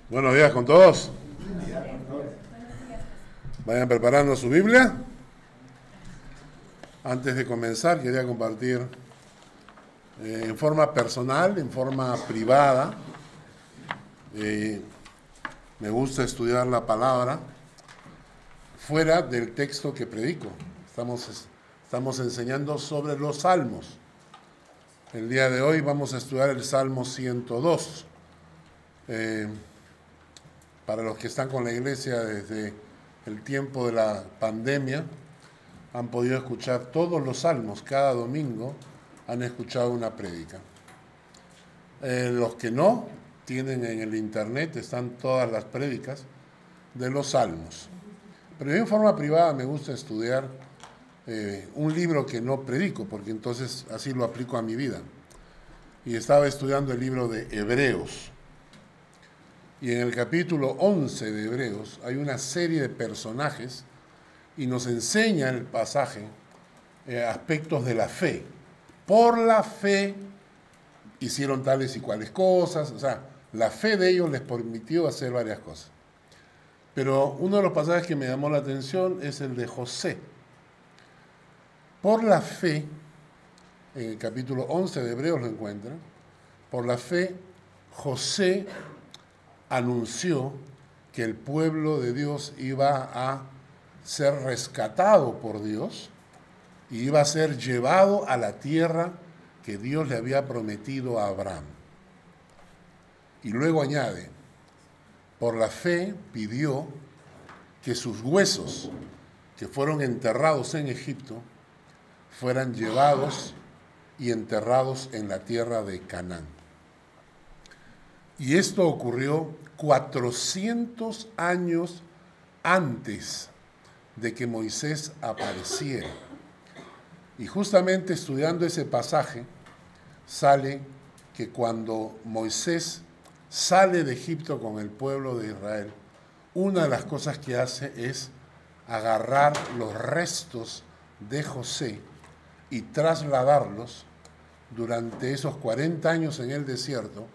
Buenos días con todos. Vayan preparando su Biblia. Antes de comenzar, quería compartir en forma personal, en forma privada. Me gusta estudiar la palabra fuera del texto que predico. Estamos enseñando sobre los salmos. El día de hoy vamos a estudiar el Salmo 102. Para los que están con la iglesia desde el tiempo de la pandemia, han podido escuchar todos los salmos. Cada domingo han escuchado una prédica. Los que no, tienen en el internet, están todas las prédicas de los salmos. Pero en forma privada me gusta estudiar un libro que no predico, porque entonces así lo aplico a mi vida. Y estaba estudiando el libro de Hebreos. Y en el capítulo 11 de Hebreos hay una serie de personajes y nos enseña el pasaje aspectos de la fe. Por la fe hicieron tales y cuales cosas, o sea, la fe de ellos les permitió hacer varias cosas. Pero uno de los pasajes que me llamó la atención es el de José. Por la fe, en el capítulo 11 de Hebreos lo encuentran, por la fe José anunció que el pueblo de Dios iba a ser rescatado por Dios y iba a ser llevado a la tierra que Dios le había prometido a Abraham. Y luego añade, por la fe pidió que sus huesos, que fueron enterrados en Egipto, fueran llevados y enterrados en la tierra de Canaán. Y esto ocurrió 400 años antes de que Moisés apareciera. Y justamente estudiando ese pasaje, sale que cuando Moisés sale de Egipto con el pueblo de Israel, una de las cosas que hace es agarrar los restos de José y trasladarlos durante esos 40 años en el desierto,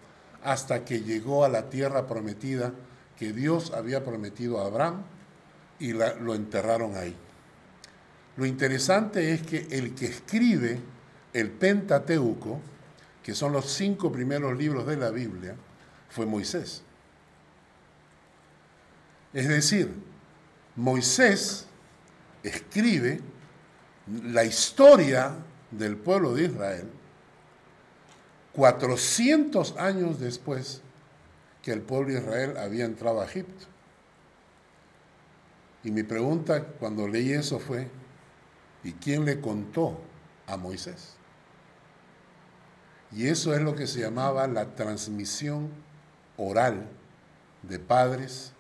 hasta que llegó a la tierra prometida que Dios había prometido a Abraham y lo enterraron ahí. Lo interesante es que el que escribe el Pentateuco, que son los 5 primeros libros de la Biblia, fue Moisés. Es decir, Moisés escribe la historia del pueblo de Israel 400 años después que el pueblo de Israel había entrado a Egipto. Y mi pregunta cuando leí eso fue, ¿y quién le contó a Moisés? Y eso es lo que se llamaba la transmisión oral de padres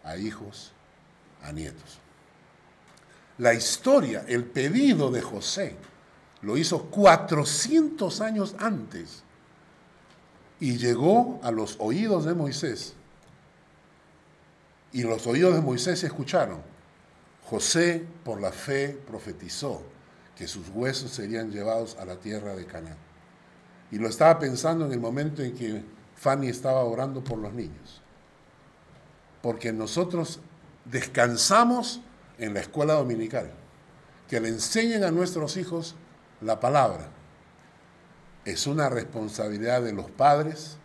a hijos, a nietos. La historia, el pedido de José, lo hizo 400 años antes. Y llegó a los oídos de Moisés. Y los oídos de Moisés se escucharon. José, por la fe, profetizó que sus huesos serían llevados a la tierra de Canaán. Y lo estaba pensando en el momento en que Fanny estaba orando por los niños. Porque nosotros descansamos en la escuela dominical. Que le enseñen a nuestros hijos la palabra. Es una responsabilidad de los padres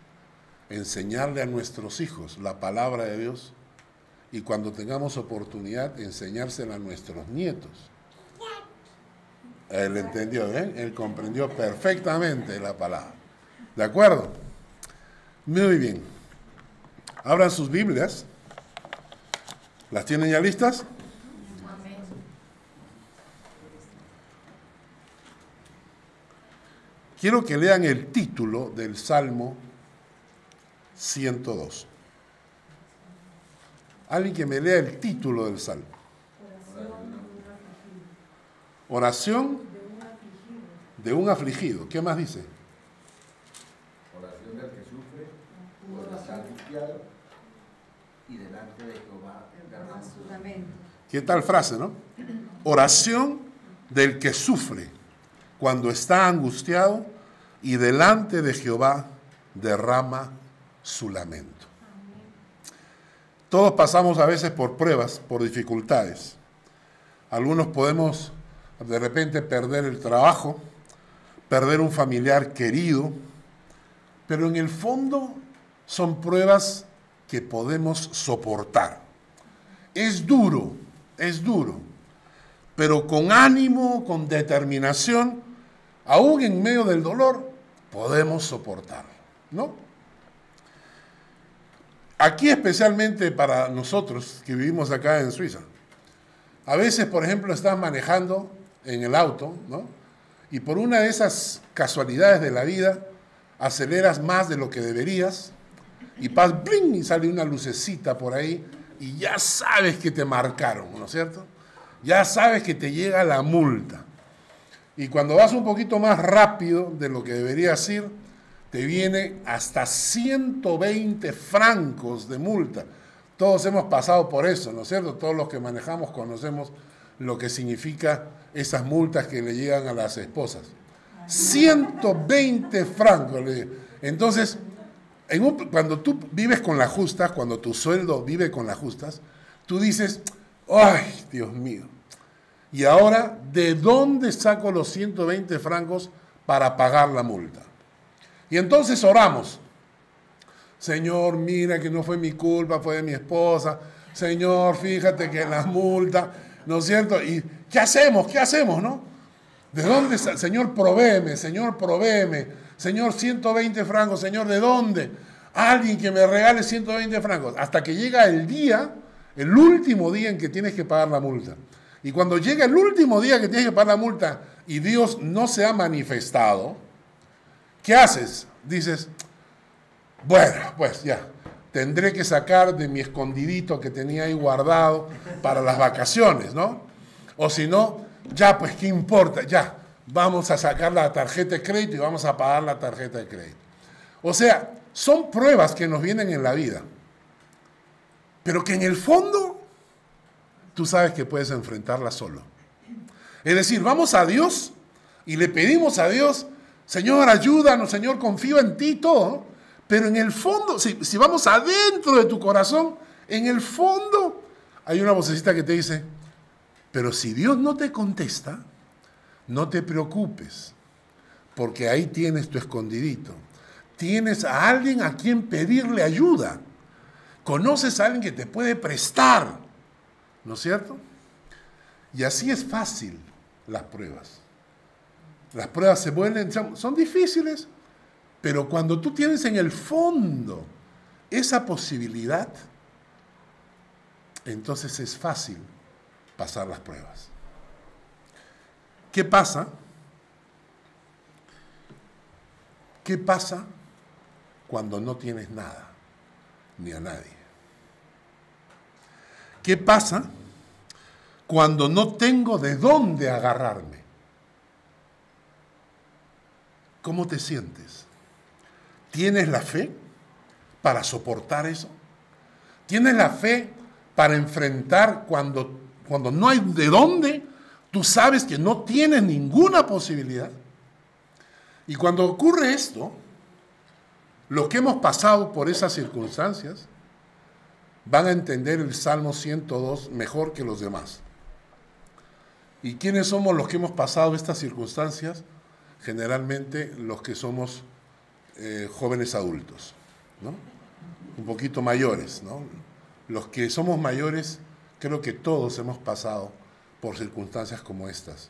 enseñarle a nuestros hijos la palabra de Dios y cuando tengamos oportunidad enseñársela a nuestros nietos. Él entendió, él comprendió perfectamente la palabra. ¿De acuerdo? Muy bien. Abran sus Biblias. ¿Las tienen ya listas? Quiero que lean el título del Salmo 102. Alguien que me lea el título del Salmo. Oración de un afligido. ¿Qué más dice? Oración del que sufre, pues está angustiado y delante de Jehová derrama su lamento. ¿Qué tal frase, no? Oración del que sufre cuando está angustiado y delante de Jehová derrama su lamento. Todos pasamos a veces por pruebas, por dificultades. Algunos podemos de repente perder el trabajo, perder un familiar querido, pero en el fondo son pruebas que podemos soportar. Es duro, pero con ánimo, con determinación, aún en medio del dolor, podemos soportarlo, ¿no? Aquí especialmente para nosotros que vivimos acá en Suiza. A veces, por ejemplo, estás manejando en el auto, ¿no? Y por una de esas casualidades de la vida, aceleras más de lo que deberías y ¡bling! Y sale una lucecita por ahí y ya sabes que te marcaron, ¿no es cierto? Ya sabes que te llega la multa. Y cuando vas un poquito más rápido de lo que deberías ir, te viene hasta 120 francos de multa. Todos hemos pasado por eso, ¿no es cierto? Todos los que manejamos conocemos lo que significa esas multas que le llegan a las esposas. 120 francos. Entonces, cuando tú vives con las justas, cuando tu sueldo vive con las justas, tú dices, ¡ay, Dios mío! Y ahora, ¿de dónde saco los 120 francos para pagar la multa? Y entonces oramos. Señor, mira que no fue mi culpa, fue de mi esposa. Señor, fíjate que la multa, ¿no es cierto? ¿Y qué hacemos? ¿Qué hacemos, no? ¿De dónde? Señor, provéeme. Señor, 120 francos. Señor, ¿de dónde? Alguien que me regale 120 francos. Hasta que llega el día, el último día en que tienes que pagar la multa. Y cuando llega el último día que tienes que pagar la multa y Dios no se ha manifestado, ¿qué haces? Dices, bueno, pues ya, tendré que sacar de mi escondidito que tenía ahí guardado para las vacaciones, ¿no? O si no, ya, pues, ¿qué importa? Ya, vamos a sacar la tarjeta de crédito y vamos a pagar la tarjeta de crédito. O sea, son pruebas que nos vienen en la vida, pero que en el fondo tú sabes que puedes enfrentarlas solo. Es decir, vamos a Dios y le pedimos a Dios, Señor, ayúdanos, Señor, confío en ti, todo. Pero en el fondo, si vamos adentro de tu corazón, en el fondo hay una vocecita que te dice, pero si Dios no te contesta, no te preocupes, porque ahí tienes tu escondidito. Tienes a alguien a quien pedirle ayuda. Conoces a alguien que te puede prestar, ¿no es cierto? Y así es fácil las pruebas. Las pruebas se vuelven, son difíciles, pero cuando tú tienes en el fondo esa posibilidad, entonces es fácil pasar las pruebas. ¿Qué pasa? ¿Qué pasa cuando no tienes nada, ni a nadie? ¿Qué pasa cuando no tengo de dónde agarrarme? ¿Cómo te sientes? ¿Tienes la fe para soportar eso? ¿Tienes la fe para enfrentar cuando no hay de dónde? Tú sabes que no tienes ninguna posibilidad. Y cuando ocurre esto, los que hemos pasado por esas circunstancias van a entender el Salmo 102 mejor que los demás. ¿Y quiénes somos los que hemos pasado estas circunstancias? Generalmente los que somos jóvenes adultos, ¿no? Un poquito mayores, ¿no? Los que somos mayores, creo que todos hemos pasado por circunstancias como estas.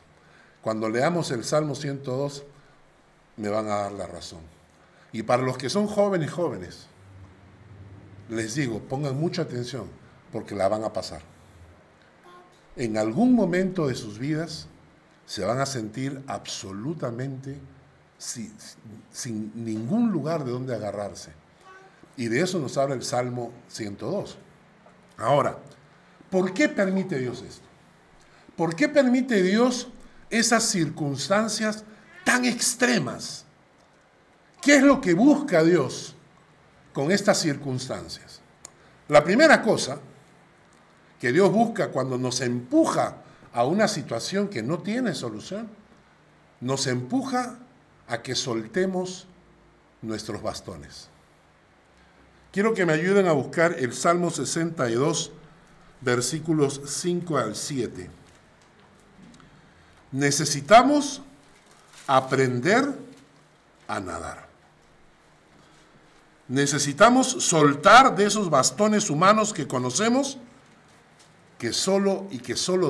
Cuando leamos el Salmo 102, me van a dar la razón. Y para los que son jóvenes, les digo, pongan mucha atención, porque la van a pasar. En algún momento de sus vidas se van a sentir absolutamente sin ningún lugar de donde agarrarse. Y de eso nos habla el Salmo 102. Ahora, ¿por qué permite Dios esto? ¿Por qué permite Dios esas circunstancias tan extremas? ¿Qué es lo que busca Dios con estas circunstancias? La primera cosa que Dios busca cuando nos empuja a una situación que no tiene solución, nos empuja a que soltemos nuestros bastones. Quiero que me ayuden a buscar el Salmo 62, versículos 5 al 7. Necesitamos aprender a nadar. Necesitamos soltar de esos bastones humanos que conocemos, que solo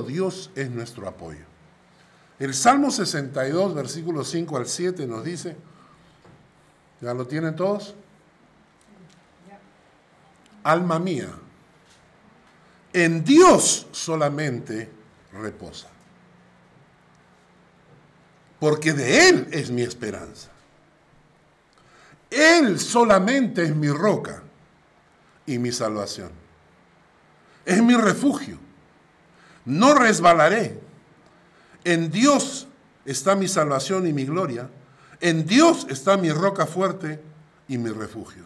Dios es nuestro apoyo. El Salmo 62, versículos 5 al 7 nos dice, ¿ya lo tienen todos? Alma mía, en Dios solamente reposa, porque de Él es mi esperanza. Él solamente es mi roca y mi salvación. Es mi refugio. No resbalaré. En Dios está mi salvación y mi gloria. En Dios está mi roca fuerte y mi refugio.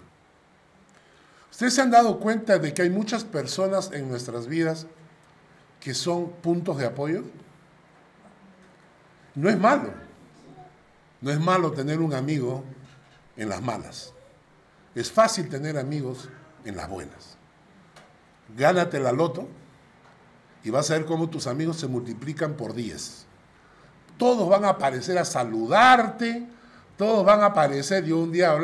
¿Ustedes se han dado cuenta de que hay muchas personas en nuestras vidas que son puntos de apoyo? No es malo. No es malo tener un amigo en las malas. Es fácil tener amigos en las buenas. Gánate la loto y vas a ver cómo tus amigos se multiplican por 10. Todos van a aparecer a saludarte, todos van a aparecer. Yo un día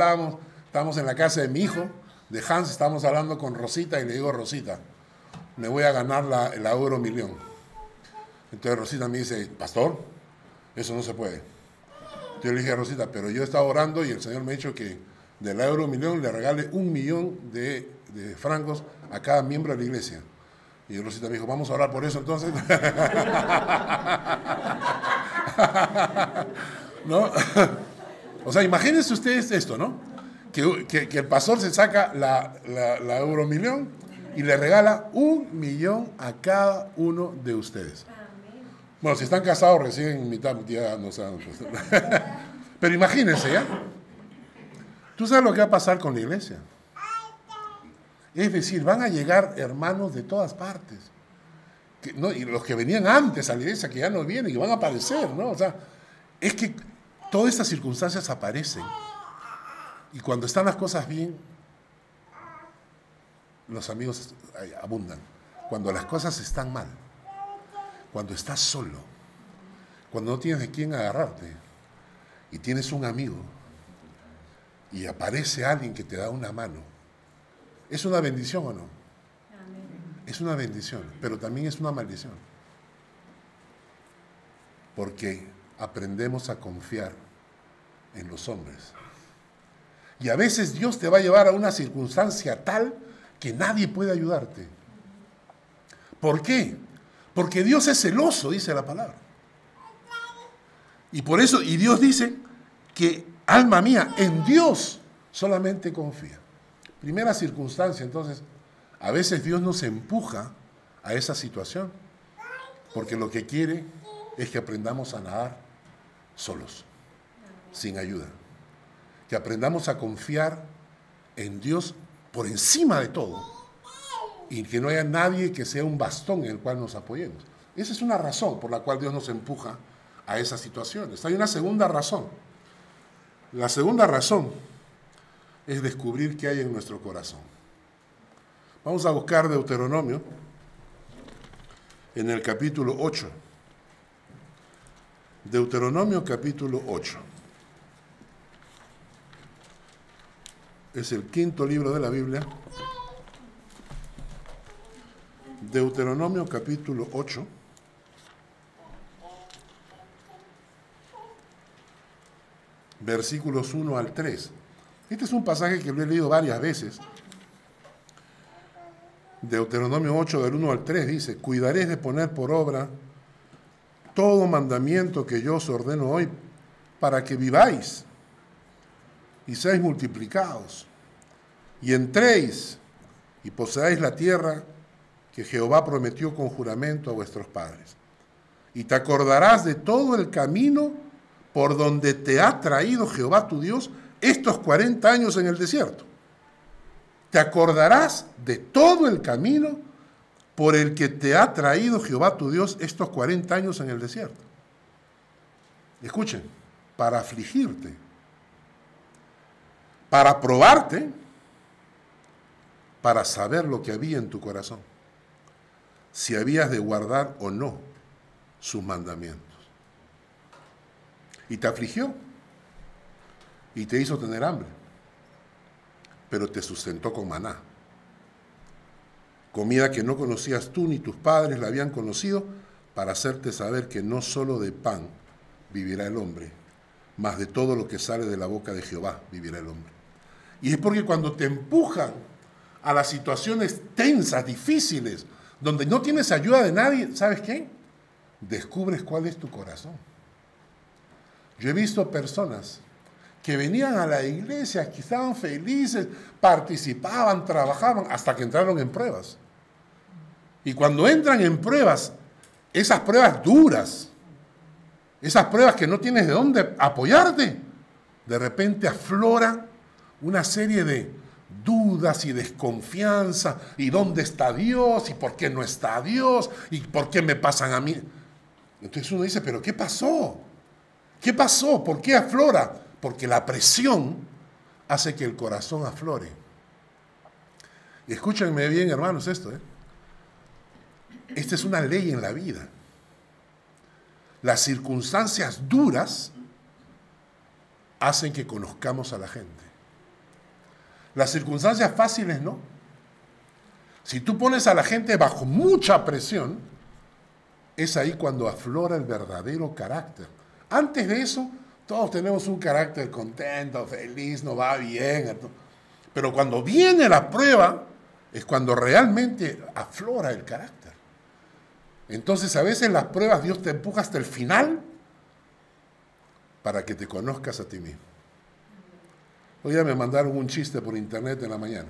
estábamos en la casa de mi hijo, de Hans, estábamos hablando con Rosita y le digo, Rosita, me voy a ganar la Euro Millón. Entonces Rosita me dice, pastor, eso no se puede. Yo le dije a Rosita, pero yo estaba orando y el Señor me ha dicho que de la Euro Millón le regale 1 millón de francos a cada miembro de la iglesia. Y Rosita me dijo, vamos a orar por eso entonces. ¿No? O sea, imagínense ustedes esto, ¿no? Que el pastor se saca la Euro Millón y le regala 1 millón a cada uno de ustedes. Bueno, si están casados reciben mitad, ya no saben. Pero imagínense, ¿ya? ¿Tú sabes lo que va a pasar con la iglesia? Es decir, van a llegar hermanos de todas partes. Y los que venían antes a la iglesia, que ya no vienen, que van a aparecer, ¿no? O sea, es que todas estas circunstancias aparecen. Y cuando están las cosas bien, los amigos abundan. Cuando las cosas están mal, cuando estás solo, cuando no tienes de quién agarrarte y tienes un amigo y aparece alguien que te da una mano, ¿es una bendición o no? Amén. Es una bendición, pero también es una maldición. Porque aprendemos a confiar en los hombres. Y a veces Dios te va a llevar a una circunstancia tal que nadie puede ayudarte. ¿Por qué? Porque Dios es celoso, dice la palabra. Y por eso, y Dios dice que, alma mía, en Dios solamente confía. Primera circunstancia, entonces, a veces Dios nos empuja a esa situación, porque lo que quiere es que aprendamos a nadar solos, sin ayuda. Que aprendamos a confiar en Dios por encima de todo. Y que no haya nadie que sea un bastón en el cual nos apoyemos. Esa es una razón por la cual Dios nos empuja a esas situaciones. Hay una segunda razón. La segunda razón es descubrir qué hay en nuestro corazón. Vamos a buscar Deuteronomio en el capítulo 8. Deuteronomio capítulo 8. Es el quinto libro de la Biblia. Deuteronomio capítulo 8. Versículos 1 al 3. Este es un pasaje que lo he leído varias veces. Deuteronomio 8, del 1 al 3 dice, cuidaréis de poner por obra todo mandamiento que yo os ordeno hoy, para que viváis y seáis multiplicados, y entréis y poseáis la tierra que Jehová prometió con juramento a vuestros padres. Y te acordarás de todo el camino por donde te ha traído Jehová tu Dios estos 40 años en el desierto. Te acordarás de todo el camino por el que te ha traído Jehová tu Dios estos 40 años en el desierto. Escuchen, para afligirte, para probarte para saber lo que había en tu corazón, si habías de guardar o no sus mandamientos. Y te afligió y te hizo tener hambre, pero te sustentó con maná, comida que no conocías tú ni tus padres la habían conocido, para hacerte saber que no solo de pan vivirá el hombre, mas de todo lo que sale de la boca de Jehová vivirá el hombre. Y es porque cuando te empujan a las situaciones tensas, difíciles, donde no tienes ayuda de nadie, ¿sabes qué? Descubres cuál es tu corazón. Yo he visto personas que venían a la iglesia, que estaban felices, participaban, trabajaban, hasta que entraron en pruebas. Y cuando entran en pruebas, esas pruebas duras, esas pruebas que no tienes de dónde apoyarte, de repente aflora una serie de dudas y desconfianza, y dónde está Dios, y por qué no está Dios, y por qué me pasan a mí. Entonces uno dice, ¿pero qué pasó? ¿Qué pasó? ¿Por qué aflora? Porque la presión hace que el corazón aflore. Y escúchenme bien, hermanos, esto, Esta es una ley en la vida. Las circunstancias duras hacen que conozcamos a la gente. Las circunstancias fáciles no. Si tú pones a la gente bajo mucha presión, es ahí cuando aflora el verdadero carácter. Antes de eso, todos tenemos un carácter contento, feliz, nos va bien. Pero cuando viene la prueba, es cuando realmente aflora el carácter. Entonces, a veces las pruebas Dios te empuja hasta el final para que te conozcas a ti mismo. Hoy día me mandaron un chiste por internet en la mañana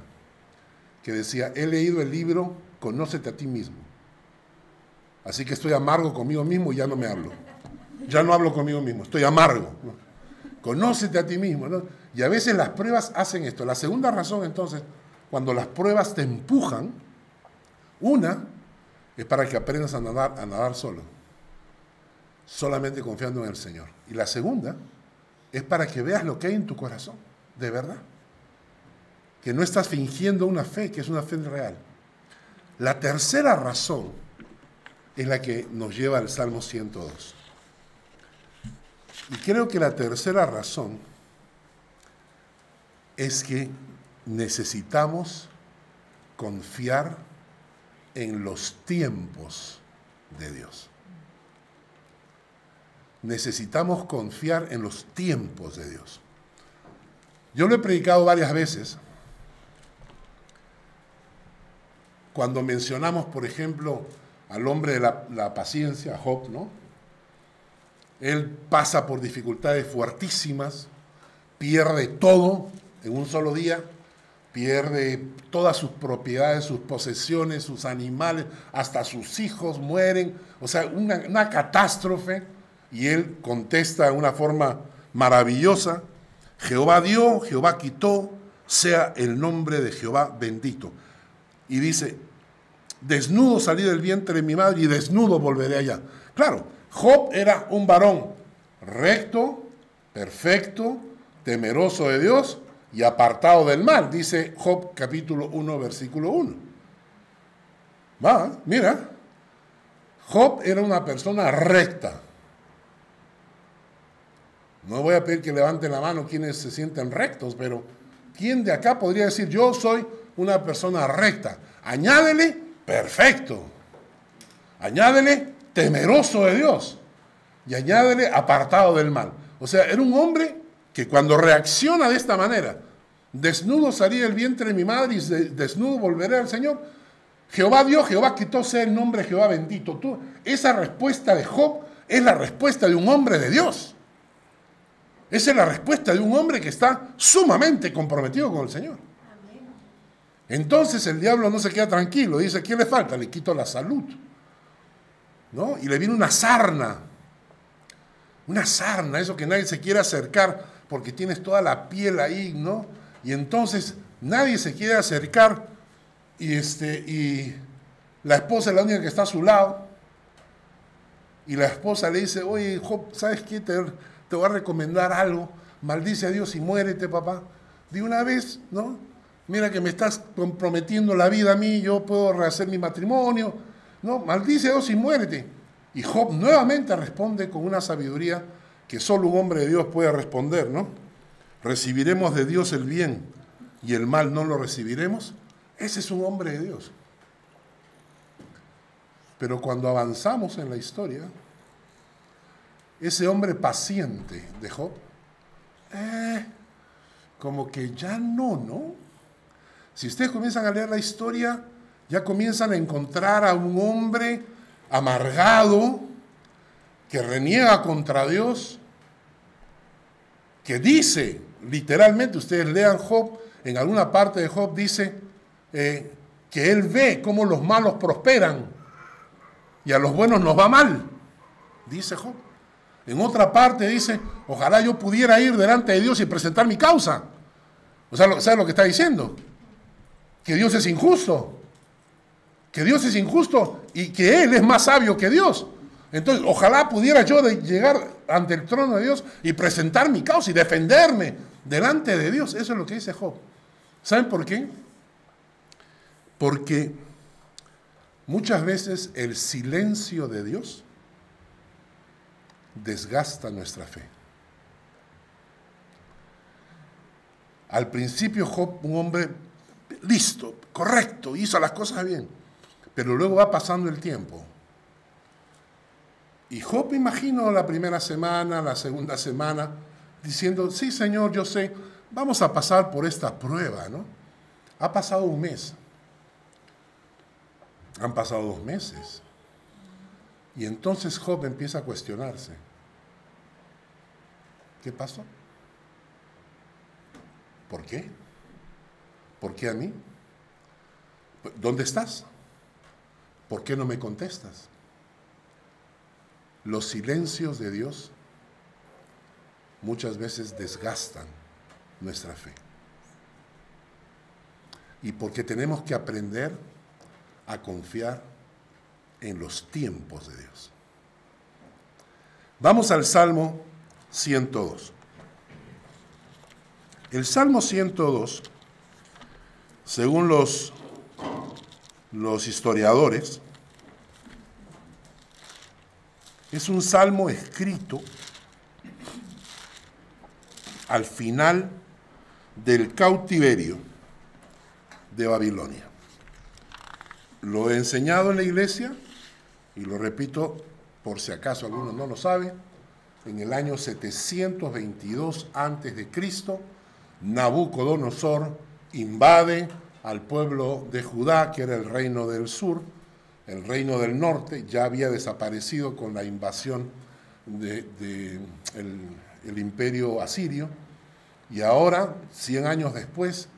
que decía, he leído el libro Conócete a ti mismo. Así que estoy amargo conmigo mismo y ya no me hablo. Ya no hablo conmigo mismo, estoy amargo. ¿No? Conócete a ti mismo, ¿no? Y a veces las pruebas hacen esto. La segunda razón, entonces, cuando las pruebas te empujan, una es para que aprendas a nadar solo, solamente confiando en el Señor. Y la segunda es para que veas lo que hay en tu corazón, de verdad. Que no estás fingiendo una fe, que es una fe real. La tercera razón es la que nos lleva al Salmo 102. Y creo que la tercera razón es que necesitamos confiar en los tiempos de Dios. Necesitamos confiar en los tiempos de Dios. Yo lo he predicado varias veces. Cuando mencionamos, por ejemplo, al hombre de la paciencia, Job, ¿no? Él pasa por dificultades fuertísimas, pierde todo en un solo día, pierde todas sus propiedades, sus posesiones, sus animales, hasta sus hijos mueren, o sea, una catástrofe, y él contesta de una forma maravillosa, Jehová dio, Jehová quitó, sea el nombre de Jehová bendito. Y dice, desnudo salí del vientre de mi madre y desnudo volveré allá. Claro, Job era un varón recto, perfecto, temeroso de Dios y apartado del mal, dice Job capítulo 1, versículo 1. Mira, Job era una persona recta. No voy a pedir que levanten la mano quienes se sienten rectos, pero ¿quién de acá podría decir, yo soy una persona recta? Añádele, perfecto. Añádele, temeroso de Dios. Y añádele, apartado del mal. O sea, era un hombre que cuando reacciona de esta manera, desnudo salí del vientre de mi madre y desnudo volveré al Señor. Jehová dio, Jehová quitó, sea el nombre de Jehová bendito. Esa respuesta de Job es la respuesta de un hombre de Dios. Esa es la respuesta de un hombre que está sumamente comprometido con el Señor. Entonces el diablo no se queda tranquilo, dice, ¿qué le falta? Le quito la salud, ¿no? Y le viene una sarna, eso que nadie se quiere acercar porque tienes toda la piel ahí, ¿no? Y entonces nadie se quiere acercar y la esposa es la única que está a su lado y la esposa le dice, oye, Job, ¿sabes qué? Te voy a recomendar algo, maldice a Dios y muérete, papá. De una vez, ¿no? Mira que me estás comprometiendo la vida a mí, yo puedo rehacer mi matrimonio. No, maldice a Dios y muérete. Y Job nuevamente responde con una sabiduría que solo un hombre de Dios puede responder, ¿no? ¿Recibiremos de Dios el bien y el mal no lo recibiremos? Ese es un hombre de Dios. Pero cuando avanzamos en la historia, ese hombre paciente de Job, como que ya no. Si ustedes comienzan a leer la historia, ya comienzan a encontrar a un hombre amargado, que reniega contra Dios, que dice, literalmente, ustedes lean Job, en alguna parte de Job dice que él ve cómo los malos prosperan y a los buenos nos va mal, dice Job. En otra parte dice, ojalá yo pudiera ir delante de Dios y presentar mi causa. O sea, ¿sabes lo que está diciendo? Que Dios es injusto. Que Dios es injusto y que Él es más sabio que Dios. Entonces, ojalá pudiera yo llegar ante el trono de Dios y presentar mi causa y defenderme delante de Dios. Eso es lo que dice Job. ¿Saben por qué? Porque muchas veces el silencio de Dios desgasta nuestra fe. Al principio Job, un hombre listo, correcto, hizo las cosas bien, pero luego va pasando el tiempo. Y Job, me imagino, la primera semana, la segunda semana, diciendo, sí, Señor, yo sé, vamos a pasar por esta prueba, ¿no? Ha pasado un mes. Han pasado 2 meses. Y entonces Job empieza a cuestionarse. ¿Qué pasó? ¿Por qué? ¿Por qué a mí? ¿Dónde estás? ¿Por qué no me contestas? Los silencios de Dios muchas veces desgastan nuestra fe. Y porque tenemos que aprender a confiar en los tiempos de Dios. Vamos al Salmo 102. El Salmo 102, según los historiadores, es un salmo escrito al final del cautiverio de Babilonia. Lo he enseñado en la iglesia y lo repito por si acaso algunos no lo saben. En el año 722 a.C., Nabucodonosor invade al pueblo de Judá, que era el reino del sur. El reino del norte ya había desaparecido con la invasión del imperio asirio. Y ahora, 100 años después,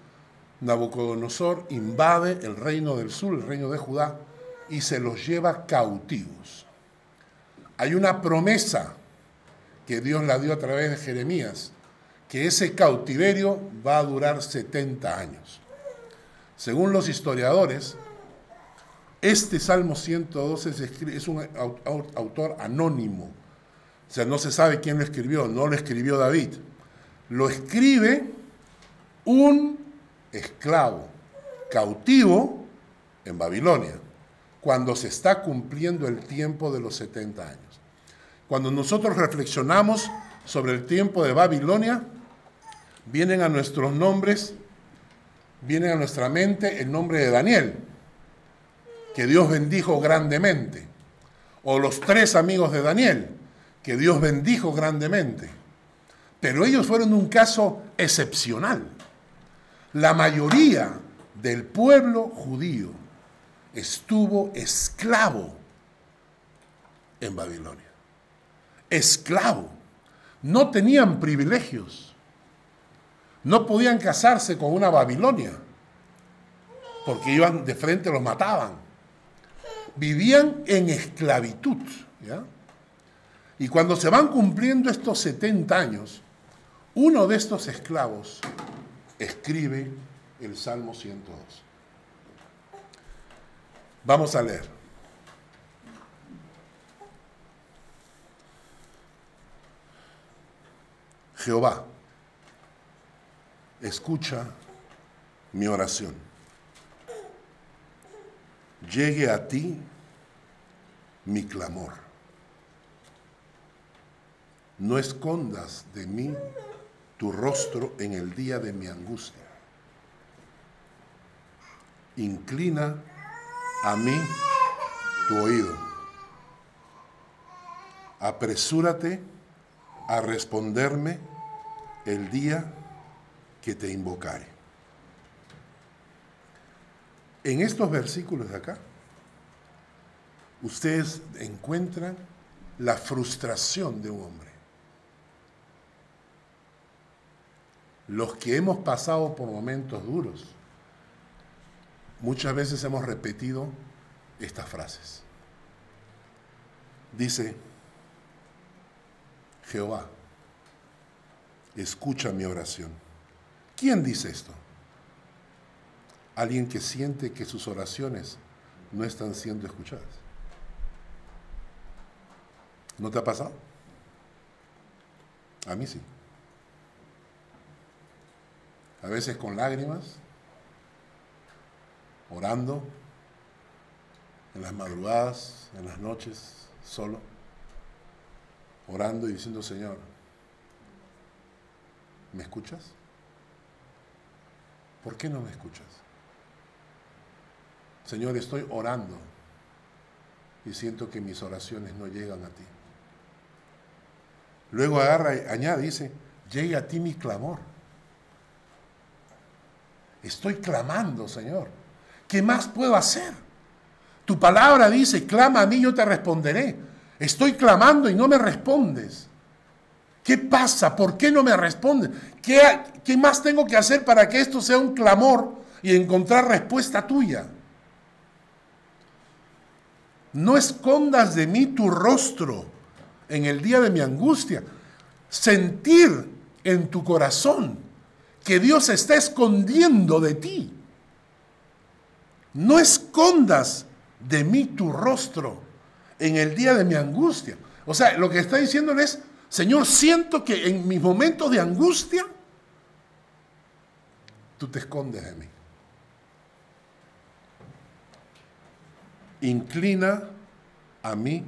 Nabucodonosor invade el reino del sur, el reino de Judá, y se los lleva cautivos. Hay una promesa que Dios la dio a través de Jeremías, que ese cautiverio va a durar 70 años. Según los historiadores, este Salmo 112 es un autor anónimo. O sea, no se sabe quién lo escribió, no lo escribió David. Lo escribe un esclavo cautivo en Babilonia, cuando se está cumpliendo el tiempo de los 70 años. Cuando nosotros reflexionamos sobre el tiempo de Babilonia, vienen a nuestros nombres, viene a nuestra mente el nombre de Daniel, que Dios bendijo grandemente, o los 3 amigos de Daniel, que Dios bendijo grandemente. Pero ellos fueron un caso excepcional. La mayoría del pueblo judío estuvo esclavo en Babilonia. Esclavo. No tenían privilegios. No podían casarse con una babilonia, porque iban de frente, los mataban. Vivían en esclavitud, ¿ya? Y cuando se van cumpliendo estos 70 años, uno de estos esclavos escribe el Salmo 102. Vamos a leer. Jehová, escucha mi oración. Llegue a ti mi clamor. No escondas de mí tu rostro en el día de mi angustia. Inclina a mí tu oído. Apresúrate a responderme el día que te invocare. En estos versículos de acá, ustedes encuentran la frustración de un hombre. Los que hemos pasado por momentos duros, muchas veces hemos repetido estas frases. Dice, Jehová, escucha mi oración. ¿Quién dice esto? Alguien que siente que sus oraciones no están siendo escuchadas. ¿No te ha pasado? A mí sí. A veces con lágrimas, orando, en las madrugadas, en las noches, solo, orando y diciendo, Señor, ¿me escuchas? ¿Por qué no me escuchas? Señor, estoy orando y siento que mis oraciones no llegan a ti. Luego agarra y añade, dice, llegue a ti mi clamor. Estoy clamando, Señor. ¿Qué más puedo hacer? Tu palabra dice, clama a mí, yo te responderé. Estoy clamando y no me respondes. ¿Qué pasa? ¿Por qué no me respondes? ¿Qué más tengo que hacer para que esto sea un clamor y encontrar respuesta tuya? No escondas de mí tu rostro en el día de mi angustia. Sentir en tu corazón que Dios se está escondiendo de ti. No escondas de mí tu rostro en el día de mi angustia. O sea, lo que está diciéndole es, Señor, siento que en mis momentos de angustia, tú te escondes de mí. Inclina a mí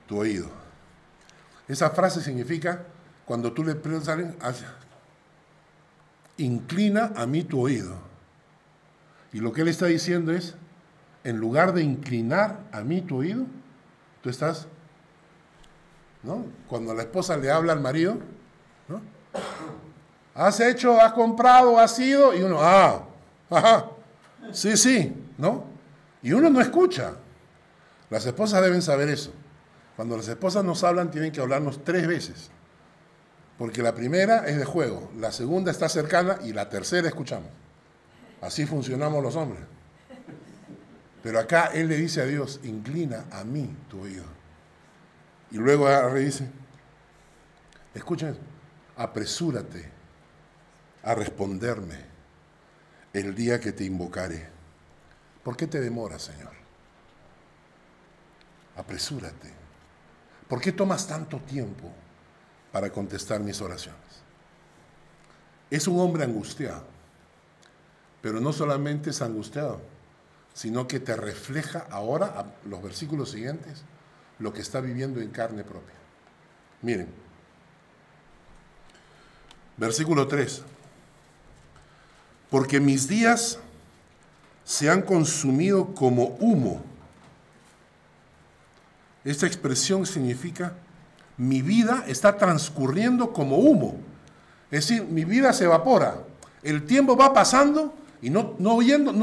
tu oído. Esa frase significa, cuando tú le preguntas a alguien, inclina a mí tu oído. Y lo que él está diciendo es, en lugar de inclinar a mí tu oído, tú estás, ¿no? Cuando la esposa le habla al marido, ¿no? Has hecho, has comprado, has ido, y uno, ajá, sí, ¿no? Y uno no escucha. Las esposas deben saber eso. Cuando las esposas nos hablan, tienen que hablarnos 3 veces. Porque la primera es de juego, la segunda está cercana y la tercera escuchamos. Así funcionamos los hombres. Pero acá él le dice a Dios, inclina a mí tu oído. Y luego dice, escuchen, apresúrate a responderme el día que te invocare. ¿Por qué te demoras, Señor? Apresúrate. ¿Por qué tomas tanto tiempo para contestar mis oraciones? Es un hombre angustiado, pero no solamente es angustiado, sino que te refleja ahora, los versículos siguientes, lo que está viviendo en carne propia. Miren, versículo 3. Porque mis días se han consumido como humo. Esta expresión significa, mi vida está transcurriendo como humo. Es decir, mi vida se evapora. El tiempo va pasando y no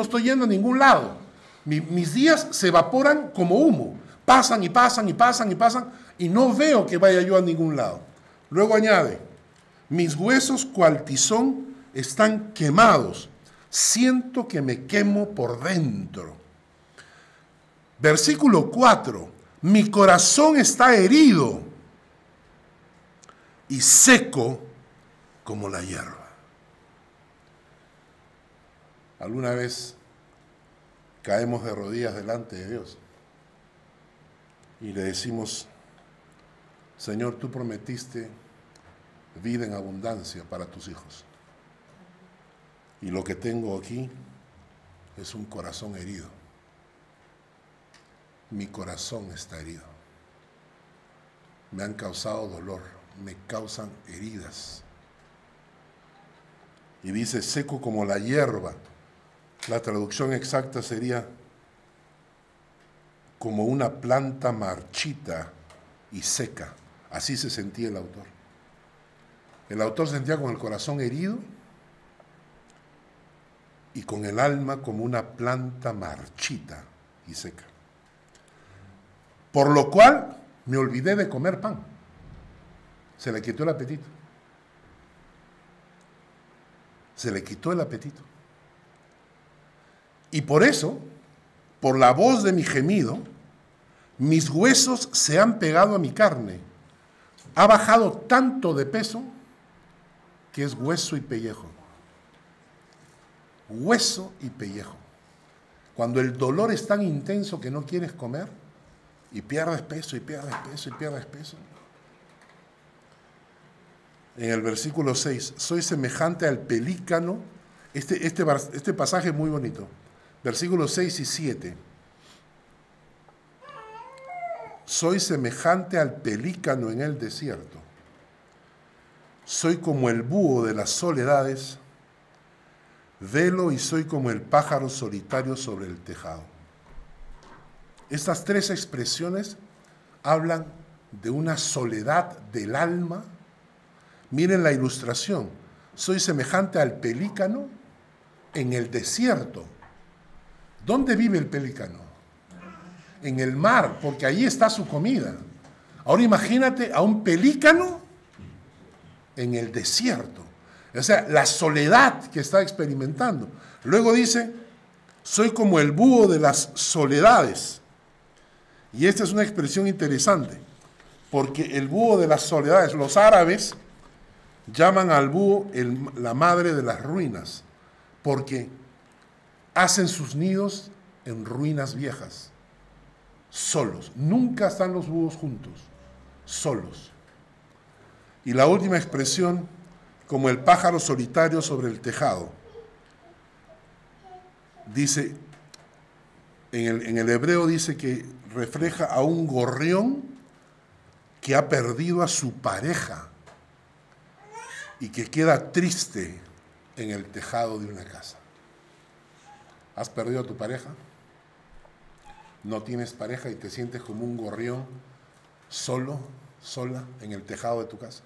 estoy yendo a ningún lado. Mis días se evaporan como humo. Pasan y pasan y pasan y pasan y no veo que vaya yo a ningún lado. Luego añade, mis huesos cual tizón están quemados. Siento que me quemo por dentro. Versículo 4. Mi corazón está herido y seco como la hierba. ¿Alguna vez caemos de rodillas delante de Dios y le decimos, Señor, tú prometiste vida en abundancia para tus hijos? Y lo que tengo aquí es un corazón herido. Mi corazón está herido. Me han causado dolor, me causan heridas. Y dice, seco como la hierba. La traducción exacta sería como una planta marchita y seca. Así se sentía el autor. El autor sentía con el corazón herido y con el alma como una planta marchita y seca. Por lo cual me olvidé de comer pan. Se le quitó el apetito. Se le quitó el apetito. Y por eso, por la voz de mi gemido, mis huesos se han pegado a mi carne. Ha bajado tanto de peso que es hueso y pellejo. Hueso y pellejo. Cuando el dolor es tan intenso que no quieres comer y pierdes peso y pierdes peso y pierdes peso. En el versículo 6, soy semejante al pelícano. Este pasaje es muy bonito. Versículos 6 y 7. Soy semejante al pelícano en el desierto. Soy como el búho de las soledades. Velo y soy como el pájaro solitario sobre el tejado. Estas tres expresiones hablan de una soledad del alma. Miren la ilustración. Soy semejante al pelícano en el desierto. ¿Dónde vive el pelícano? En el mar, porque ahí está su comida. Ahora imagínate a un pelícano en el desierto. O sea, la soledad que está experimentando. Luego dice, soy como el búho de las soledades. Y esta es una expresión interesante, porque el búho de las soledades, los árabes llaman al búho la madre de las ruinas, porque hacen sus nidos en ruinas viejas, solos. Nunca están los búhos juntos, solos. Y la última expresión, como el pájaro solitario sobre el tejado. Dice, en el hebreo dice que refleja a un gorrión que ha perdido a su pareja y que queda triste en el tejado de una casa. ¿Has perdido a tu pareja? ¿No tienes pareja y te sientes como un gorrión solo, sola, en el tejado de tu casa?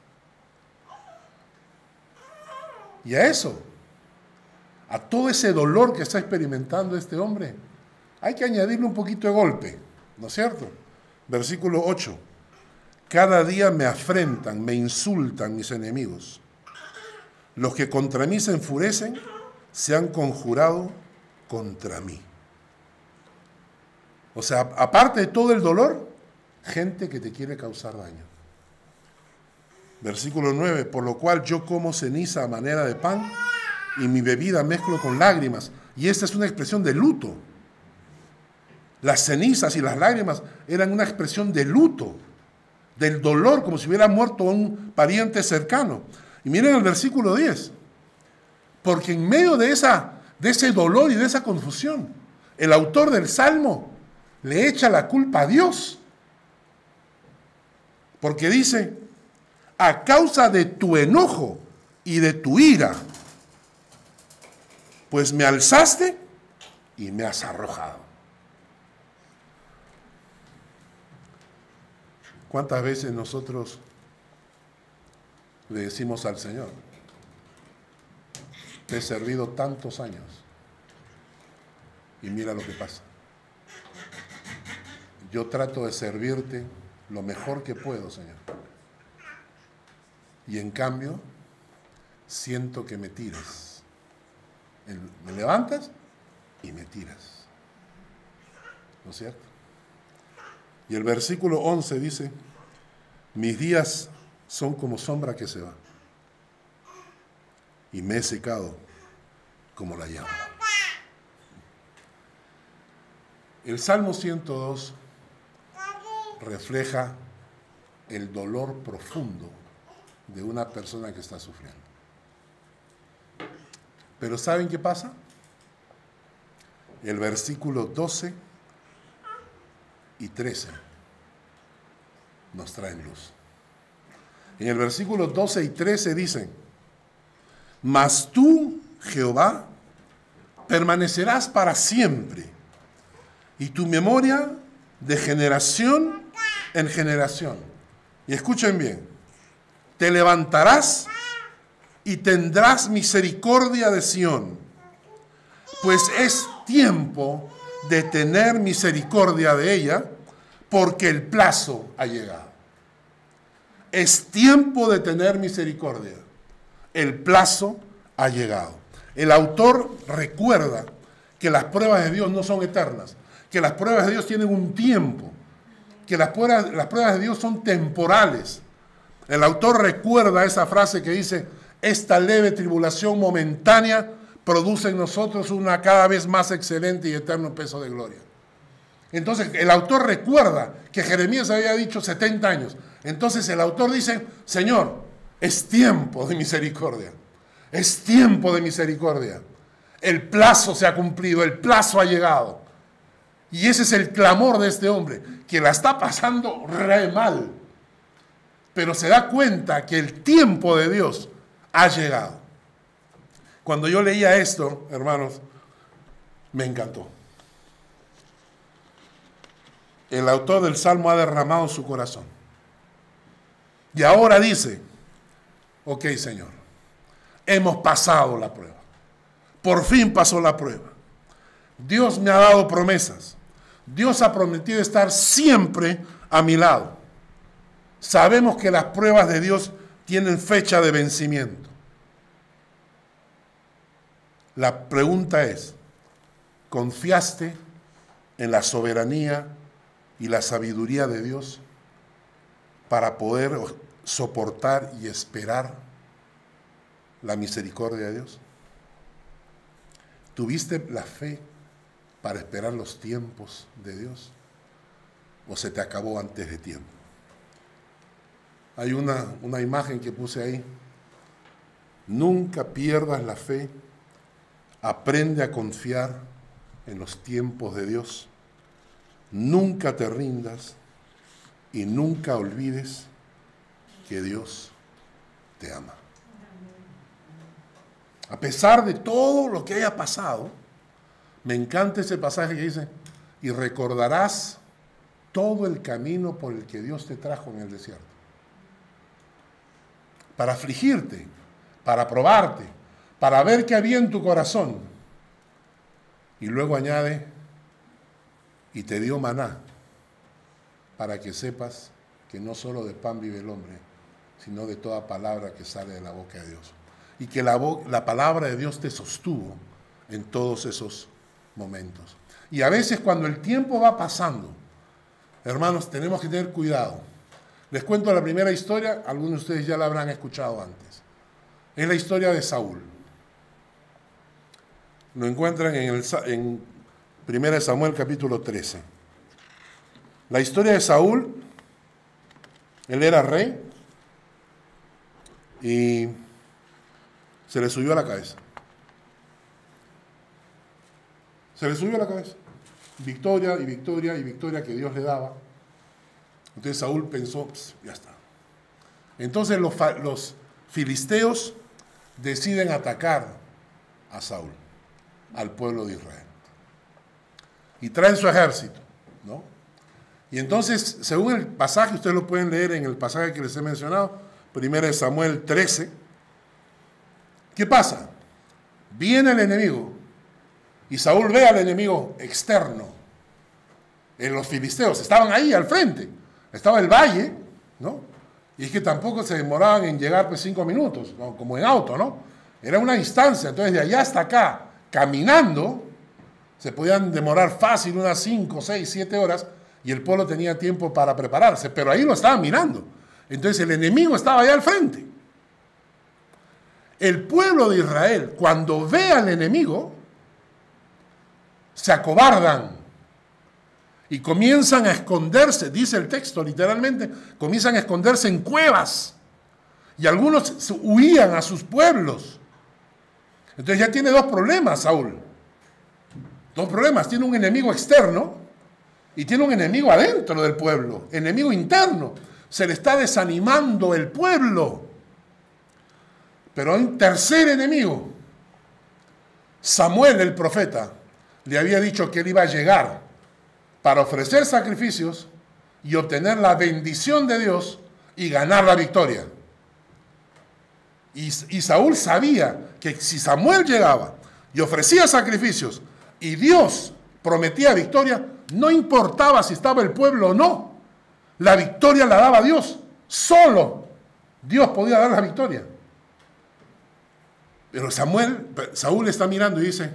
Y a eso, a todo ese dolor que está experimentando este hombre, hay que añadirle un poquito de golpe, ¿no es cierto? Versículo 8. Cada día me afrentan, me insultan mis enemigos. Los que contra mí se enfurecen se han conjurado contra mí. O sea, aparte de todo el dolor, gente que te quiere causar daño. Versículo 9, por lo cual yo como ceniza a manera de pan y mi bebida mezclo con lágrimas. Y esta es una expresión de luto. Las cenizas y las lágrimas eran una expresión de luto, del dolor, como si hubiera muerto un pariente cercano. Y miren el versículo 10, porque en medio de ese dolor y de esa confusión, el autor del Salmo le echa la culpa a Dios. Porque dice, a causa de tu enojo y de tu ira, pues me alzaste y me has arrojado. ¿Cuántas veces nosotros le decimos al Señor, te he servido tantos años y mira lo que pasa? Yo trato de servirte lo mejor que puedo, Señor. Y en cambio, siento que me tiras. Me levantas y me tiras. ¿No es cierto? Y el versículo 11 dice, mis días son como sombra que se va. Y me he secado como la llama. El Salmo 102 refleja el dolor profundo de una persona que está sufriendo. Pero ¿saben qué pasa? El versículo 12 y 13 nos traen luz. En el versículo 12 y 13 dicen: mas tú, Jehová, permanecerás para siempre, y tu memoria de generación en generación. Y escuchen bien: te levantarás y tendrás misericordia de Sión, pues es tiempo de tener misericordia de ella, porque el plazo ha llegado. Es tiempo de tener misericordia. El plazo ha llegado. El autor recuerda que las pruebas de Dios no son eternas, que las pruebas de Dios tienen un tiempo, que las pruebas de Dios son temporales. El autor recuerda esa frase que dice: esta leve tribulación momentánea produce en nosotros una cada vez más excelente y eterno peso de gloria. Entonces el autor recuerda que Jeremías había dicho 70 años. Entonces el autor dice: Señor, es tiempo de misericordia. Es tiempo de misericordia. El plazo se ha cumplido, el plazo ha llegado. Y ese es el clamor de este hombre, que la está pasando re mal, pero se da cuenta que el tiempo de Dios ha llegado. Cuando yo leía esto, hermanos, me encantó. El autor del Salmo ha derramado su corazón. Y ahora dice: ok, Señor, hemos pasado la prueba. Por fin pasó la prueba. Dios me ha dado promesas. Dios ha prometido estar siempre a mi lado. Sabemos que las pruebas de Dios tienen fecha de vencimiento. La pregunta es: ¿confiaste en la soberanía y la sabiduría de Dios para poder soportar y esperar la misericordia de Dios? ¿Tuviste la fe para esperar los tiempos de Dios? ¿O se te acabó antes de tiempo? Hay una imagen que puse ahí. Nunca pierdas la fe. Aprende a confiar en los tiempos de Dios. Nunca te rindas y nunca olvides que Dios te ama. A pesar de todo lo que haya pasado, me encanta ese pasaje que dice: y recordarás todo el camino por el que Dios te trajo en el desierto. Para afligirte, para probarte, para ver qué había en tu corazón. Y luego añade: y te dio maná, para que sepas que no solo de pan vive el hombre, sino de toda palabra que sale de la boca de Dios. Y que la palabra de Dios te sostuvo en todos esos momentos. Y a veces cuando el tiempo va pasando, hermanos, tenemos que tener cuidado. Les cuento la primera historia, algunos de ustedes ya la habrán escuchado antes. Es la historia de Saúl. Lo encuentran en 1 Samuel capítulo 13. La historia de Saúl: él era rey y se le subió a la cabeza. Se le subió a la cabeza. Victoria y victoria y victoria que Dios le daba. Entonces Saúl pensó: ya está. Entonces los filisteos deciden atacar a Saúl, al pueblo de Israel. Y traen su ejército, ¿no? Y entonces, según el pasaje, ustedes lo pueden leer en el pasaje que les he mencionado, 1 Samuel 13. ¿Qué pasa? Viene el enemigo y Saúl ve al enemigo externo. Los filisteos estaban ahí al frente. Estaba el valle, ¿no? Y es que tampoco se demoraban en llegar 5 minutos, ¿no? Como en auto, ¿no? Era una distancia. Entonces, de allá hasta acá, caminando, se podían demorar fácil unas 5, 6, 7 horas y el pueblo tenía tiempo para prepararse. Pero ahí lo estaban mirando. Entonces, el enemigo estaba allá al frente. El pueblo de Israel, cuando ve al enemigo, se acobardan y comienzan a esconderse, dice el texto literalmente, comienzan a esconderse en cuevas y algunos huían a sus pueblos. Entonces ya tiene dos problemas, Saúl. Dos problemas. Tiene un enemigo externo y tiene un enemigo adentro del pueblo. Enemigo interno. Se le está desanimando el pueblo. Pero hay un tercer enemigo. Samuel, el profeta, le había dicho que él iba a llegar para ofrecer sacrificios y obtener la bendición de Dios y ganar la victoria. Y Saúl sabía que si Samuel llegaba y ofrecía sacrificios y Dios prometía victoria, no importaba si estaba el pueblo o no, la victoria la daba Dios. Solo Dios podía dar la victoria. Pero Saúl está mirando y dice,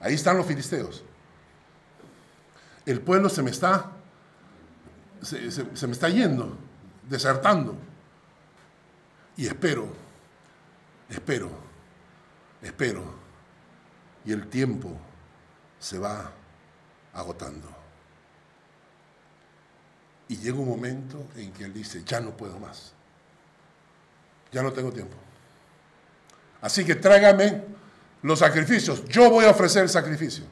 ahí están los filisteos. El pueblo se me está yendo, desertando. Y espero. Y el tiempo se va agotando. Y llega un momento en que él dice, ya no puedo más. Ya no tengo tiempo. Así que tráigame los sacrificios. Yo voy a ofrecer el sacrificio.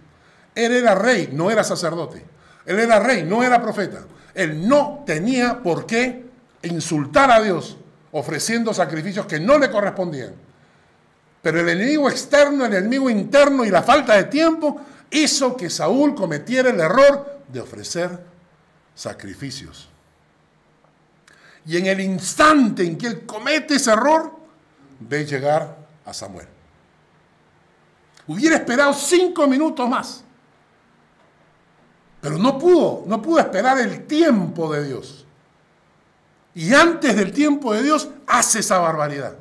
Él era rey, no era sacerdote. Él era rey, no era profeta. Él no tenía por qué insultar a Dios ofreciendo sacrificios que no le correspondían. Pero el enemigo externo, el enemigo interno y la falta de tiempo hizo que Saúl cometiera el error de ofrecer sacrificios. Y en el instante en que él comete ese error, ve llegar a Samuel. Hubiera esperado 5 minutos más, pero no pudo esperar el tiempo de Dios. Y antes del tiempo de Dios hace esa barbaridad.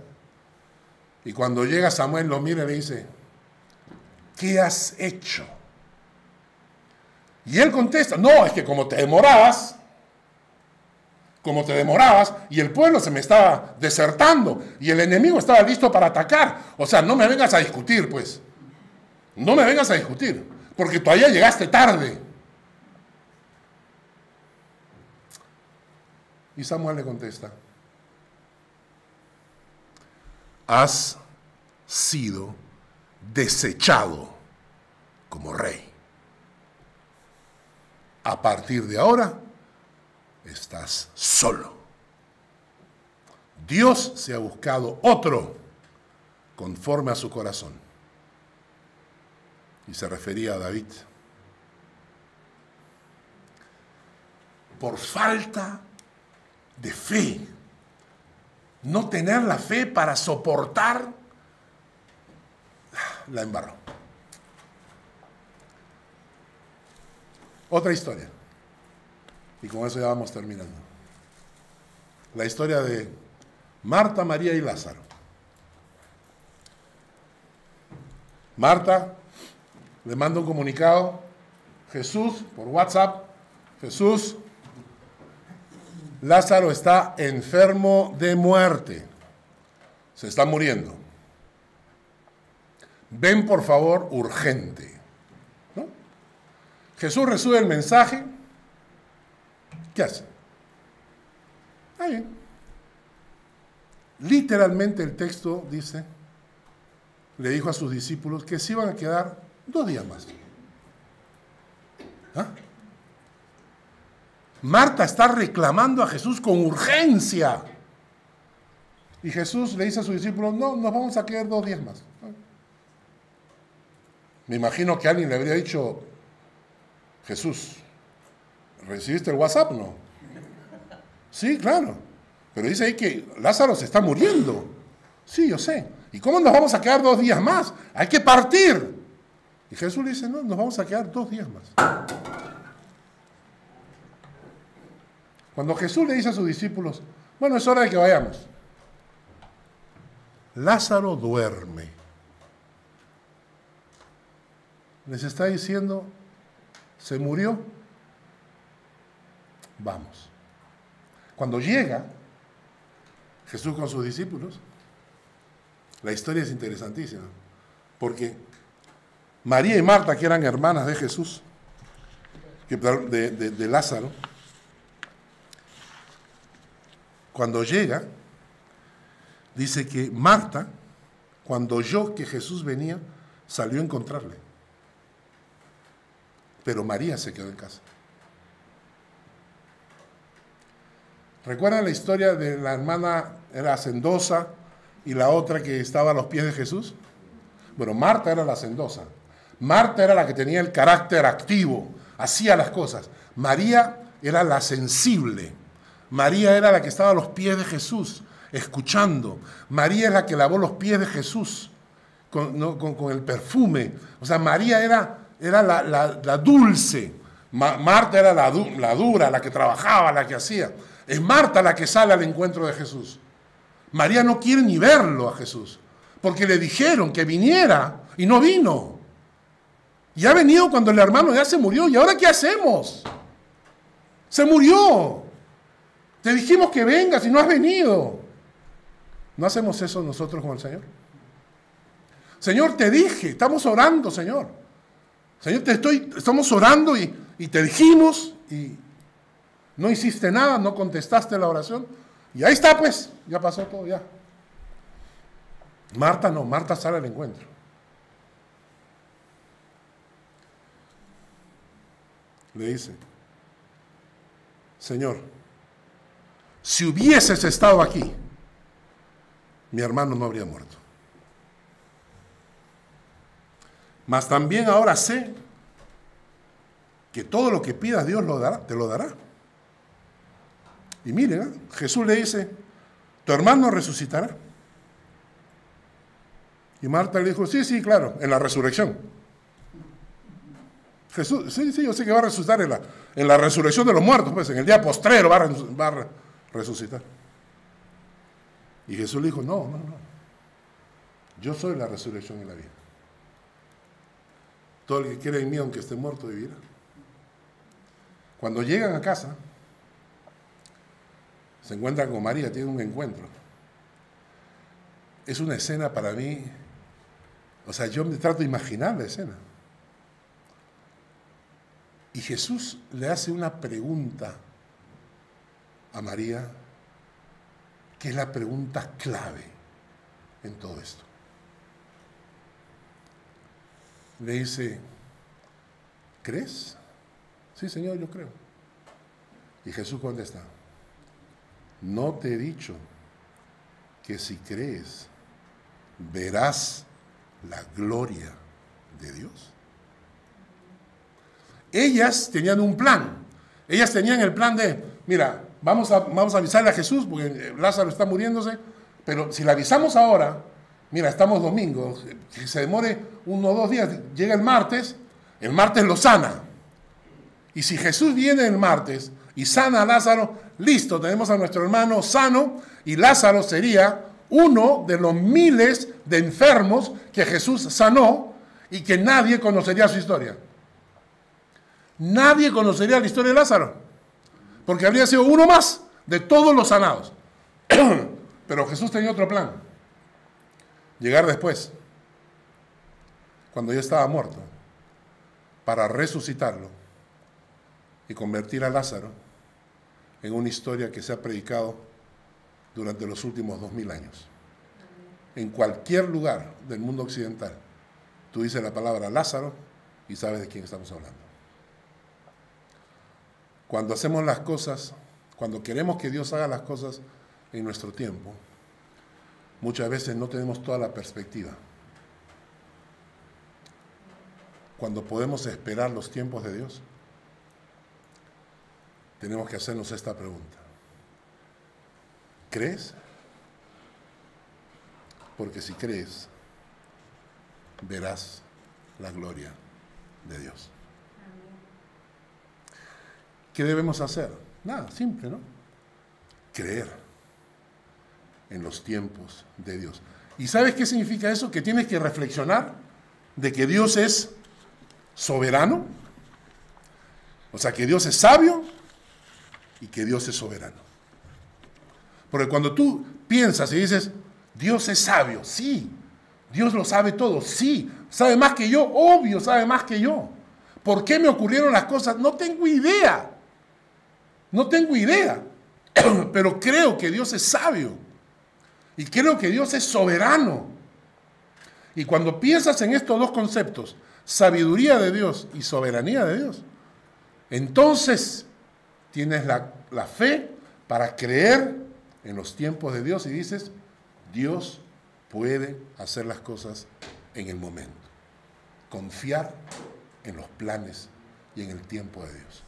Y cuando llega Samuel lo mira y le dice, ¿qué has hecho? Y él contesta, no, es que como te demorabas y el pueblo se me estaba desertando y el enemigo estaba listo para atacar. O sea, no me vengas a discutir, pues. No me vengas a discutir, porque todavía llegaste tarde. Y Samuel le contesta, has sido desechado como rey. A partir de ahora, estás solo. Dios se ha buscado otro conforme a su corazón. Y se refería a David. Por falta de fe, no tener la fe para soportar, la embarró. Otra historia. Y con eso ya vamos terminando. La historia de Marta, María y Lázaro. Marta le manda un comunicado, Jesús, por WhatsApp, Jesús, Lázaro está enfermo de muerte, se está muriendo. Ven por favor urgente. ¿No? Jesús recibe el mensaje. ¿Qué hace? Está bien. Literalmente el texto dice, le dijo a sus discípulos que se iban a quedar 2 días más. ¿Ah? Marta está reclamando a Jesús con urgencia. Y Jesús le dice a sus discípulos, no, nos vamos a quedar 2 días más. Me imagino que alguien le habría dicho, Jesús, ¿recibiste el WhatsApp? No. Sí, claro. Pero dice ahí que Lázaro se está muriendo. Sí, yo sé. ¿Y cómo nos vamos a quedar 2 días más? Hay que partir. Y Jesús le dice, no, nos vamos a quedar 2 días más. Cuando Jesús le dice a sus discípulos, bueno, es hora de que vayamos. Lázaro duerme. Les está diciendo, se murió, vamos. Cuando llega Jesús con sus discípulos, la historia es interesantísima, porque María y Marta, que eran hermanas de Jesús, de Lázaro, cuando llega, dice que Marta, cuando oyó que Jesús venía, salió a encontrarle. Pero María se quedó en casa. ¿Recuerdan la historia de la hermana, era hacendosa, y la otra que estaba a los pies de Jesús? Bueno, Marta era la hacendosa. Marta era la que tenía el carácter activo, hacía las cosas. María era la sensible. María era la que estaba a los pies de Jesús, escuchando. María es la que lavó los pies de Jesús con el perfume. O sea, María era la dulce. Marta era la dura, la que trabajaba, la que hacía. Es Marta la que sale al encuentro de Jesús. María no quiere ni verlo a Jesús, porque le dijeron que viniera y no vino. Y ha venido cuando el hermano ya se murió. ¿Y ahora qué hacemos? Se murió. Te dijimos que vengas y no has venido. ¿No hacemos eso nosotros con el Señor? Señor, te dije, estamos orando, Señor. Señor, estamos orando y te dijimos y no hiciste nada, no contestaste la oración. Y ahí está, pues, ya pasó todo, ya. Marta no, Marta sale al encuentro. Le dice, Señor, si hubieses estado aquí, mi hermano no habría muerto. Mas también ahora sé que todo lo que pidas Dios te lo dará. Y miren, Jesús le dice, tu hermano resucitará. Y Marta le dijo, sí, claro, en la resurrección. Jesús, sí, yo sé que va a resucitar en la resurrección de los muertos, pues en el día postrero va a resucitar. Y Jesús le dijo, no, yo soy la resurrección y la vida. Todo el que quiera en mí, aunque esté muerto, vivirá. Cuando llegan a casa, se encuentran con María, tienen un encuentro. Es una escena para mí, o sea, yo me trato de imaginar la escena. Y Jesús le hace una pregunta a María, que es la pregunta clave en todo esto. Le dice, ¿crees? Sí, Señor, yo creo. Y Jesús contesta, ¿no te he dicho que si crees verás la gloria de Dios? Ellas tenían un plan. Ellas tenían el plan de, mira, vamos a avisarle a Jesús porque Lázaro está muriéndose, pero si le avisamos ahora, mira, estamos domingo, que se demore 1 o 2 días, llega el martes lo sana. Y si Jesús viene el martes y sana a Lázaro, listo, tenemos a nuestro hermano sano y Lázaro sería uno de los miles de enfermos que Jesús sanó y que nadie conocería su historia. Nadie conocería la historia de Lázaro, porque habría sido uno más de todos los sanados. Pero Jesús tenía otro plan. Llegar después, cuando ya estaba muerto, para resucitarlo y convertir a Lázaro en una historia que se ha predicado durante los últimos 2000 años. En cualquier lugar del mundo occidental, tú dices la palabra Lázaro y sabes de quién estamos hablando. Cuando hacemos las cosas, cuando queremos que Dios haga las cosas en nuestro tiempo, muchas veces no tenemos toda la perspectiva. Cuando podemos esperar los tiempos de Dios, tenemos que hacernos esta pregunta. ¿Crees? Porque si crees, verás la gloria de Dios. ¿Qué debemos hacer? Nada, simple, ¿no? Creer en los tiempos de Dios. ¿Y sabes qué significa eso? Que tienes que reflexionar de que Dios es soberano, o sea, que Dios es sabio y que Dios es soberano. Porque cuando tú piensas y dices, Dios es sabio, sí, Dios lo sabe todo, sí, sabe más que yo, obvio, sabe más que yo. ¿Por qué me ocurrieron las cosas? No tengo idea. No tengo idea, pero creo que Dios es sabio y creo que Dios es soberano Y cuando piensas en estos dos conceptos, sabiduría de Dios y soberanía de Dios, entonces tienes la fe para creer en los tiempos de Dios y dices, Dios puede hacer las cosas en el momento. Confiar en los planes y en el tiempo de Dios.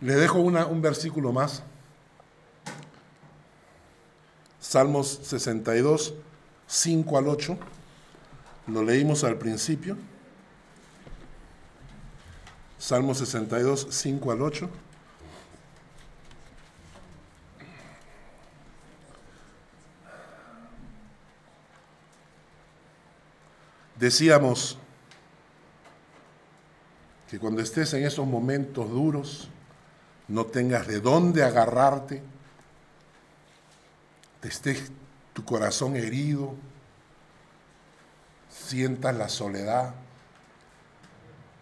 Le dejo un versículo más. Salmos 62, 5 al 8. Lo leímos al principio. Salmos 62, 5 al 8. Decíamos que cuando estés en esos momentos duros, no tengas de dónde agarrarte, estés tu corazón herido, sientas la soledad,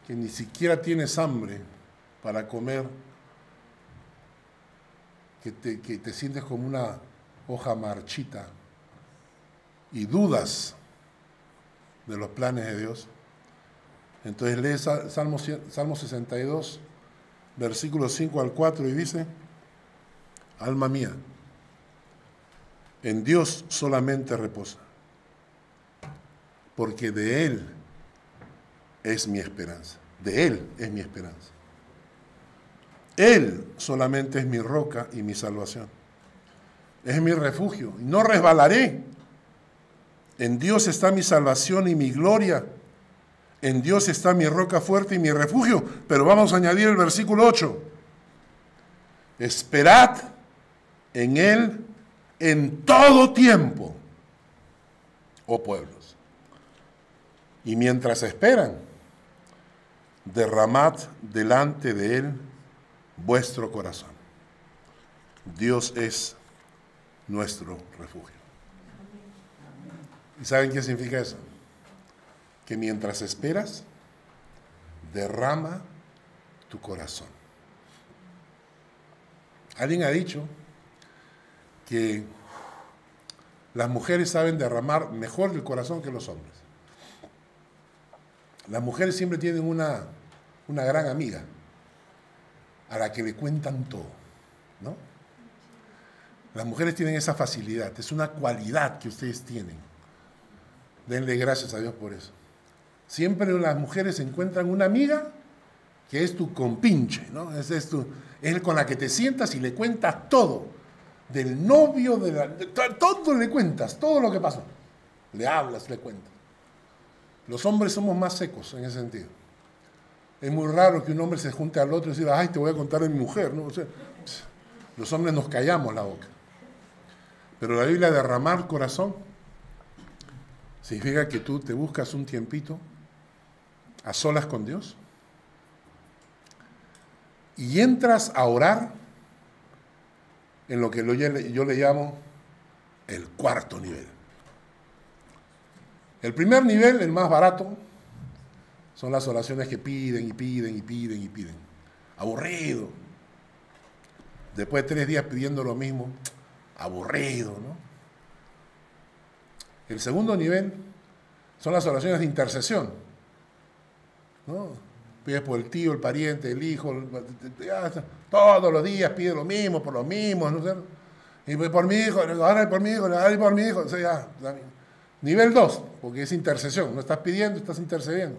que ni siquiera tienes hambre para comer, que te sientes como una hoja marchita y dudas de los planes de Dios. Entonces lee Salmo 62, versículos 5 al 4 y dice, alma mía, en Dios solamente reposa, porque de Él es mi esperanza, de Él es mi esperanza. Él solamente es mi roca y mi salvación. Es mi refugio y no resbalaré. En Dios está mi salvación y mi gloria. En Dios está mi roca fuerte y mi refugio. Pero vamos a añadir el versículo 8. Esperad en Él en todo tiempo, oh pueblos. Y mientras esperan, derramad delante de Él vuestro corazón. Dios es nuestro refugio. ¿Y saben qué significa eso? Que mientras esperas, derrama tu corazón. Alguien ha dicho que las mujeres saben derramar mejor el corazón que los hombres. Las mujeres siempre tienen una gran amiga a la que le cuentan todo, ¿no? Las mujeres tienen esa facilidad, es una cualidad que ustedes tienen. Denle gracias a Dios por eso. Siempre las mujeres encuentran una amiga que es tu compinche, ¿no? Es con la que te sientas y le cuentas todo. Del novio, todo le cuentas, todo lo que pasó. Le hablas, le cuentas. Los hombres somos más secos en ese sentido. Es muy raro que un hombre se junte al otro y diga, ay, te voy a contar de mi mujer, ¿no? O sea, los hombres nos callamos la boca. Pero la Biblia, derramar corazón, significa que tú te buscas un tiempito a solas con Dios y entras a orar en lo que yo le llamo el cuarto nivel. El primer nivel, el más barato, son las oraciones que piden y piden y piden y piden. Aburrido. Después de 3 días pidiendo lo mismo, aburrido, ¿no? El segundo nivel son las oraciones de intercesión, ¿no? Pides por el tío, el pariente, el hijo, todos los días pide lo mismo, por lo mismo, ¿no? Y por mi hijo, ahora por mi hijo, ahora por mi hijo. O sea, nivel 2, porque es intercesión, no estás pidiendo, estás intercediendo.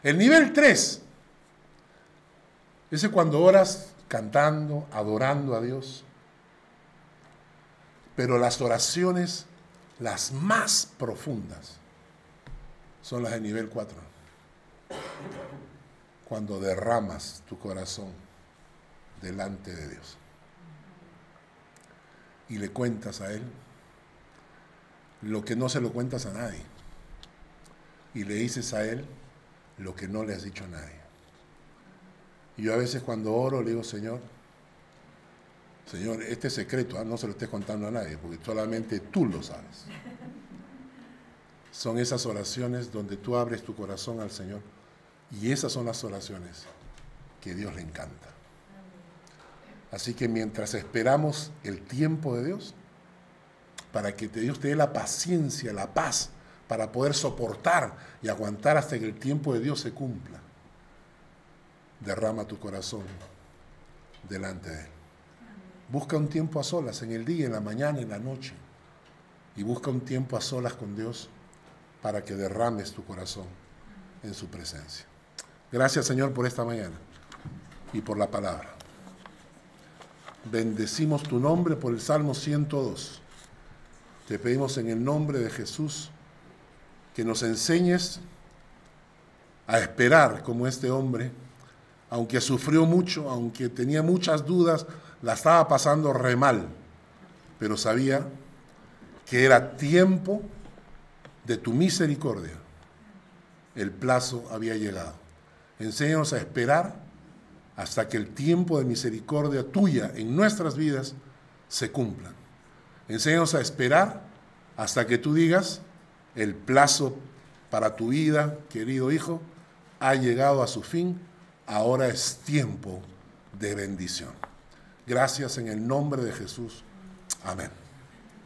El nivel 3, ese cuando oras cantando, adorando a Dios. Pero las oraciones, las más profundas, son las de nivel 4. Cuando derramas tu corazón delante de Dios y le cuentas a Él lo que no se lo cuentas a nadie y le dices a Él lo que no le has dicho a nadie. Y yo a veces cuando oro le digo, Señor, este secreto no se lo estés contando a nadie, porque solamente tú lo sabes. Son esas oraciones donde tú abres tu corazón al Señor, y esas son las oraciones que Dios le encanta. Así que mientras esperamos el tiempo de Dios, para que Dios te dé la paciencia, la paz para poder soportar y aguantar hasta que el tiempo de Dios se cumpla. Derrama tu corazón delante de Él. Busca un tiempo a solas, en el día, en la mañana, en la noche. Y busca un tiempo a solas con Dios para que derrames tu corazón en su presencia. Gracias, Señor, por esta mañana y por la palabra. Bendecimos tu nombre por el Salmo 102. Te pedimos en el nombre de Jesús que nos enseñes a esperar como este hombre, aunque sufrió mucho, aunque tenía muchas dudas, la estaba pasando re mal, pero sabía que era tiempo de tu misericordia. El plazo había llegado. Enséñanos a esperar hasta que el tiempo de misericordia tuya en nuestras vidas se cumpla. Enséñanos a esperar hasta que tú digas, el plazo para tu vida, querido hijo, ha llegado a su fin, ahora es tiempo de bendición. Gracias en el nombre de Jesús. Amén.